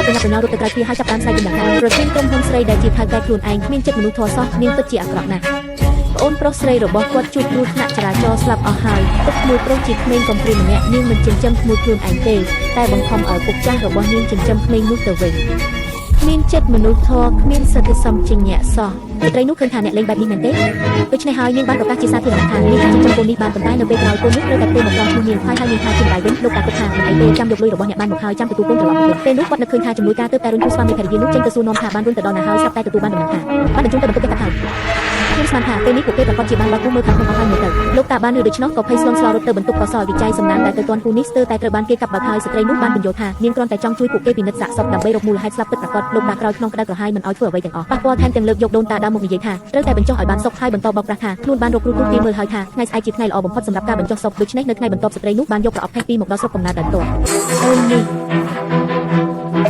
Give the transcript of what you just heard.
ទៅណាទៅណោរត់ទៅក្រៅគ្នាហើយចាប់តាមស្ដាយជំនះថាប្រធានក្រុមហ៊ុនស្រីដែលជាថៅកែខ្លួនឯងគ្មានចិត្តមនុស្សធម៌សោះនាងពិតជាអាក្រក់ណាស់ប្អូនប្រុសស្រីរបស់គាត់ជួបគ្រោះថ្នាក់ចរាចរណ៍ស្លាប់អស់ហើយពុកក្មួយប្រុសជាក្មេងកំព្រាម្នាក់នាងមិនចិញ្ចឹមក្មួយខ្លួនឯងទេតែបង្ខំឲ្យពុកចាស់របស់នាងចិញ្ចឹមក្មេងនោះទៅវិញមានចិត្តមនុស្សធម៌គ្មានសិទ្ធិសំចិញ្ញៈសោះស្ត្រីនោះឃើញថាអ្នកលេងបែបនេះមែនទេដូច្នេះហើយនាងបានប្រកាសជាសាធារណៈថានាងអាចចិញ្ចឹមកូននេះបានប៉ុន្តែនៅពេលក្រោយកូននោះត្រូវតែពេលមកដល់ឈ្មោះនាងហើយនាងថាជាម្ដាយវិញលោកតាគិតថាមិនអីទេចាំយកលុយរបស់អ្នកបានមកហើយចាំទទួលកូនត្រឡប់មកវិញពេលនោះគាត់នឹកឃើញថាជំនួយការទើបតែរុញគូស្វាមីភរិយានោះចេញទៅសួរនាំថាបានរុញទៅដល់ណាហើយស្រាប់តែទទួលបានដំណឹងថាបានបញ្ជូនទៅបន្ទប់ពេទ្យកាត់ហើយខ្ញុំស្មានថាពេលនេះពួកគេប្រកាសជាបានបើកគូមើលខាងក្នុងអស់ហើយមើលទៅលោកតាបានឮដូច្នោះក៏ភ័យស្លន់ស្លោរត់ទៅបន្ទប់កសលវិច័យសំណាងដែលទៅទាន់គូនេះស្ទើរតែត្រូវបានគេកាប់បើកហើយស្ត្រីនោះបានបញ្យល់ថានាងគ្រាន់តែចង់ជួយពួកគេពិនិត្យសាកសពដើម្បីរកមូលហេតុស្លាប់ពិតប្រាកដលោកតាក្រោយក្នុងក្តៅក្រហាយមិនឲ្យធ្វើអ្វីទាំងអស់ប៉ះពាល់ថែមទាំងលើកយកដូនតាដើមមកនិយាយថាត្រូវតែបញ្ចុះឲ្យបានសុខហើយបន្តបោកប្រាស់ថាខ្លួនបានរកគ្រូទីមើលហើយថាថ្ងៃស្អែកជាថ្ងៃល្អបំផុតសម្រាប់ការបញ្ចុះសុខដូច្នេះនៅថ្ងៃបន្ទាប់ស្ត្រីនោះបានយកប្រអប់ផេះពីមកដល់ស្រុកកំណើតដោយផ្ទាល់អូននេះ